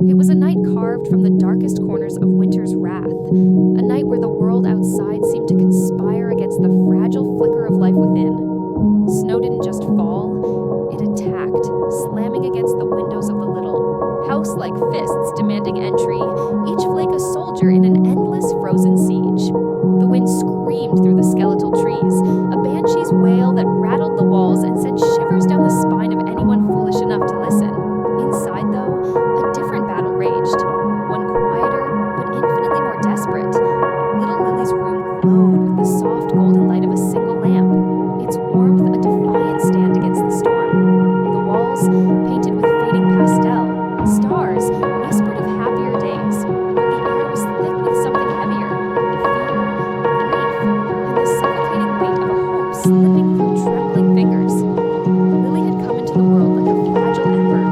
It was a night carved from the darkest corners of winter's wrath, a night where the world outside seemed to conspire against the fragile flicker of life within. Snow didn't just fall, it attacked, slamming against the windows of the little house like fists demanding entry, each flake a soldier in an endless frozen siege. The wind screamed through the skeletal trees, a banshee's wail that rattled the walls and sent shivers down the spine of anyone foolish enough to listen. Inside, though, a different battle raged, one quieter but infinitely more desperate. Little Lily's room glowed with the soft golden light of a single lamp, its warmth a defiant stand against the storm. The walls, painted with fading pastel, stars whispered of happier days, but the air was thick with something heavier, fear, grief, and the suffocating weight of a hope slipping through trembling fingers. Lily had come into the world like a fragile ember,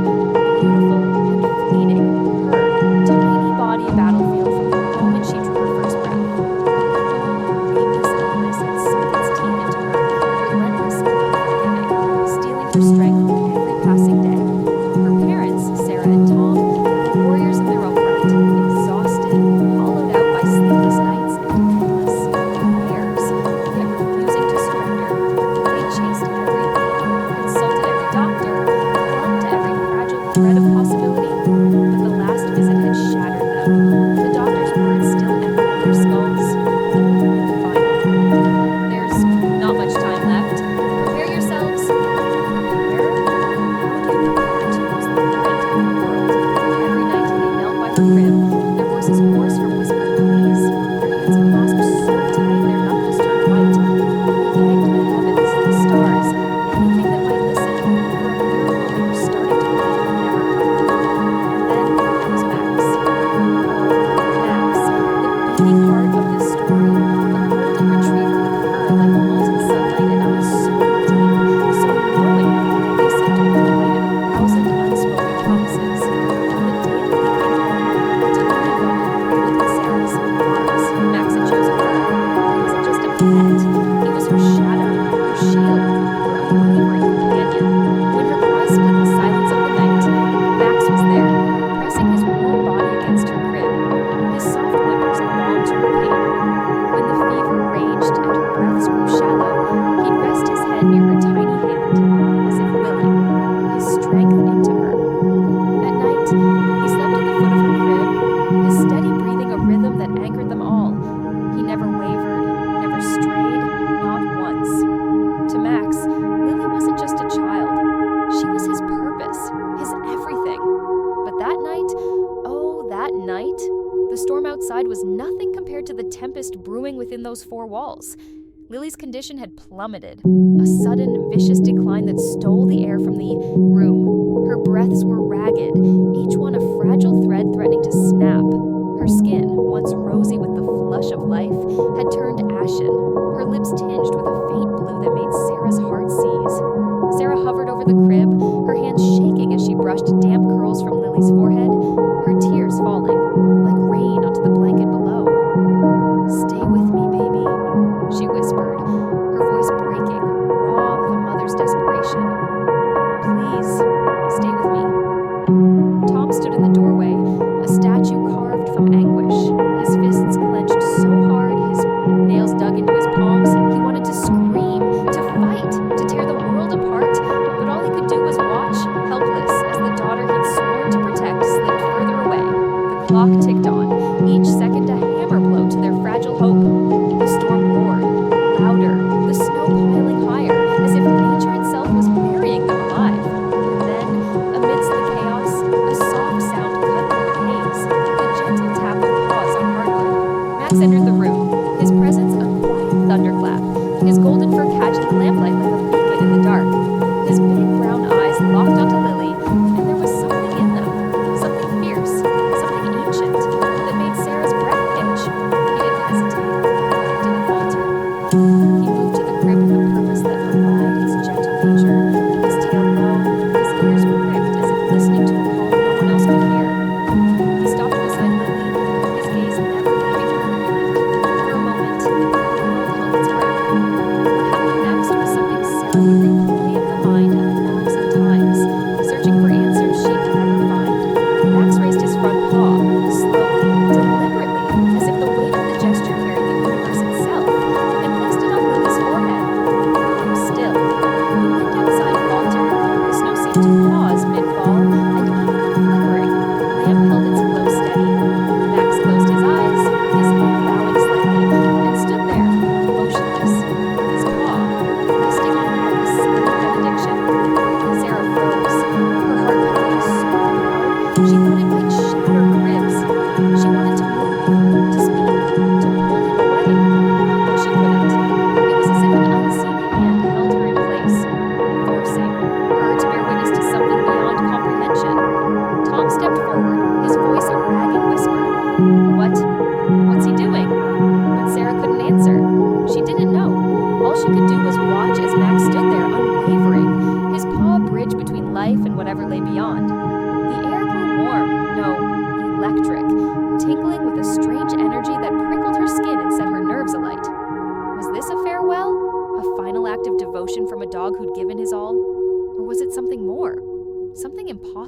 beautiful and fleeting, her tiny body battlefield from the moment she drew her first breath. Nameless illness had sunk its teeth into her, relentless and unforgiving, stealing her strength with every passing day. Her parents, Sarah and Tom, were warriors in their own right, exhausted, hollowed out by sleepless nights and endless years, yet refusing to surrender. They chased everything, consulted every doctor, clung to every fragile thread of possibility, but the last visit had shattered them. The doctor's words still echoed in their skulls. Finally, there's not much time left. Prepare yourselves. Prepare? How do you prepare to lose the light of the world? Every night they knelt by her crib, their voices hoarse from whispered pleas, their hands clasped so tight their knuckles turned white. They begged the heavens, the stars, anything that might listen, for a miracle they were starting to believe would never come. And then there was Max. Max, the beating heart of this story, a golden retriever with fur like molten sunlight and eyes so deep, so knowing, they seemed to hold the weight of 1,000 unspoken promises. On the day Lily came home, to only go home with Sarah's arms, Max had chosen her. He wasn't just a pet, he was her shadow, her shield, her unwavering companion. When her cries split the silence of the night, Max was there, pressing his warm body against her crib. His soft whimpers longed to her pain. When the fever raged and her breaths grew shallow, he'd rest his head near her tiny hand, as if willing, his strength into her. At night, he slept at the foot of her crib, his steady breathing a rhythm that anchored them all. He never wavered, never strayed, not once. To Max, Lily wasn't just a child. She was his purpose, his everything. But that night, oh, that night, the storm outside was nothing compared to the tempest brewing within those four walls. Lily's condition had plummeted, a sudden, vicious decline that stole the air from the room. Her breaths were ragged, each one a fragile thread threatening to snap. Her skin, once rosy with the flush of life, had turned ashen, her lips tinged with a faint blue that made Sarah's heart seize. Sarah hovered over the crib, her hands shaking as she brushed damp curls from Lily's forehead, her tears falling, like rain onto the blanket below. "Stay with me, baby," she whispered, her voice breaking, raw with a mother's desperation. "Please, stay with me." Tom stood in the doorway, a statue carved from anguish, his fists clenched so hard, his nails dug into his palms, he wanted to scream, to fight, to tear the world apart, but all he could do was watch, helpless, as the daughter he'd sworn to protect slipped further away. The clock ticked on, each second a hammer blow to their fragile hope. The storm roared, louder, the snow piling higher, as if nature itself was burying them alive. And then, amidst the chaos, a soft sound cut through the haze, the gentle tap of paws on hardwood. Max entered the room, his presence a quiet thunderclap, his golden fur catching the lamplight like a beacon in the dark. His big brown eyes locked onto Lily, and there was something in them, something fierce, something ancient, that made Sarah's breath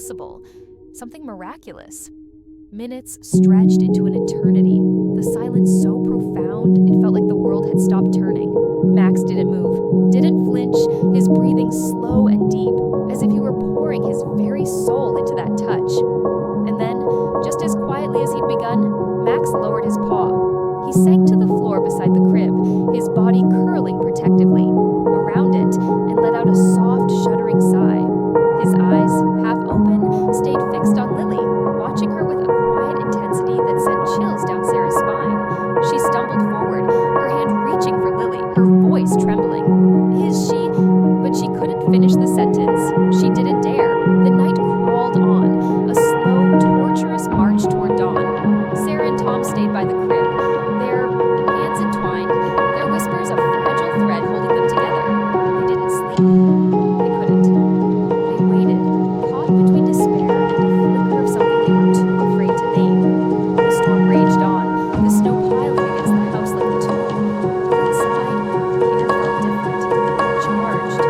impossible, something miraculous. Minutes stretched into an eternity, the silence so profound it felt like the world had stopped turning. Max didn't move, didn't flinch, his breathing slow and deep, as if he were pouring his very soul into that touch. And then, just as quietly as he'd begun, Max lowered his paw. He sank to the floor beside the crib, his body curling protectively around it, and let out a soft, shuddering sigh. His eyes, half open, stayed fixed on Lily, watching her with a quiet intensity that sent chills down Sarah's spine. She stumbled forward, her hand reaching for Lily, her voice trembling. Is she? But she couldn't finish the sentence. She didn't dare. The night crawled on, a slow, torturous march toward dawn. Sarah and Tom stayed by the crib, their hands entwined, their whispers a fragile thread holding them together. They didn't sleep. They couldn't. They waited, caught between despair and a flicker of something they were too afraid to name. The storm raged on, the snow piling against the house like a tomb. But inside, the air felt different, charged,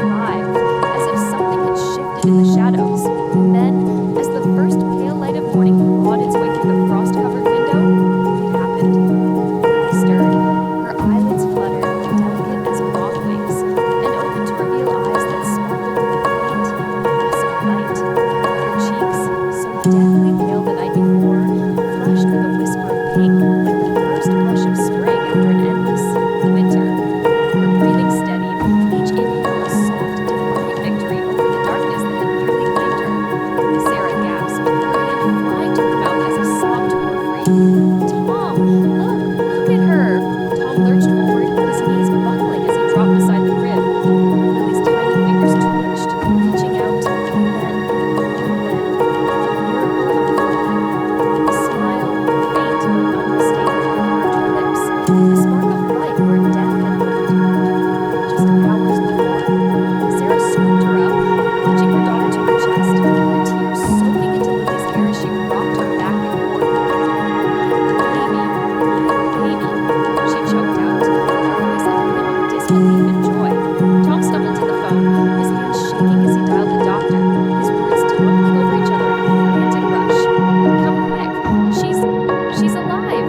alive, as if something had shifted in the shadows. And then, as the first pale light of morning clawed its way through the frost-covered window, it happened. Lily stirred, her eyelids fluttered, delicate as moth wings, and opened to reveal eyes that sparkled with a faint, iridescent light. Her cheeks, so deathly pale the night before, flushed with a whisper of pink, like the first blush of spring after an endless winter. Her breathing steadied, each inhale a soft, defiant victory over the darkness that had nearly claimed her. Sarah gasped, her hand flying to her mouth as a sob tore free. Tom, look at her! Tom lurched forward, his knees buckling as he dropped beside the crib. Lily's tiny fingers twitched, reaching out, and then, a smile, faint but unmistakable, curved her lips, the spark of life where death had lived. Just hours before, Sarah swooped her up, clutching her daughter to her chest, her tears soaking into Lily's hair as she rocked her back and forth. Baby, she choked out, her voice a gleam of disbelief and joy. Tom stumbled to the phone, his hands shaking as he dialed the doctor, his words tumbling over each other in a frantic rush. Come quick, she's alive!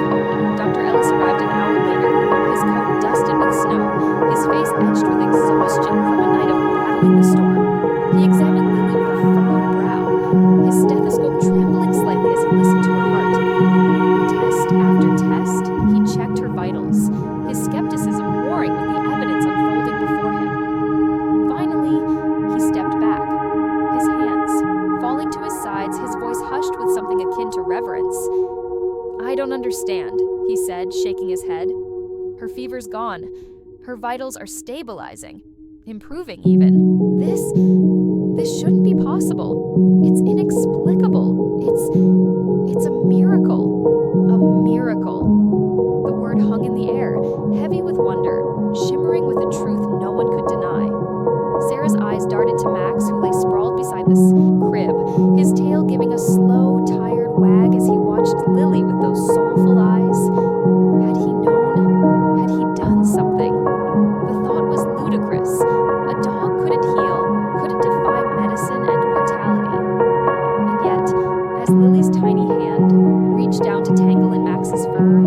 Dr. Ellis arrived an hour later, his coat dusted with snow, his face etched with exhaustion from a night of battling the storm. He examined Lily with a furrowed brow, his stethoscope trembling slightly as he listened to her heart. Test after test, he checked her vitals, his skepticism warring with the evidence unfolding before him. Finally, he stepped back, his hands falling to his sides, his voice hushed with something akin to reverence. I don't understand, he said, shaking his head. Her fever's gone. Her vitals are stabilizing, improving even. This shouldn't be possible. It's inexplicable. It's a miracle. A miracle. The word hung in the air, heavy with wonder, shimmering with a truth no one could deny. Sarah's eyes darted to Max, who lay sprawled beside the crib, his tail giving a slow, tired wag as he watched Lily with those soulful eyes. Had he known? Had he done something? The thought was ludicrous. A dog couldn't heal, couldn't defy medicine and mortality. And yet, as Lily's tiny hand reached down to tangle in Max's fur,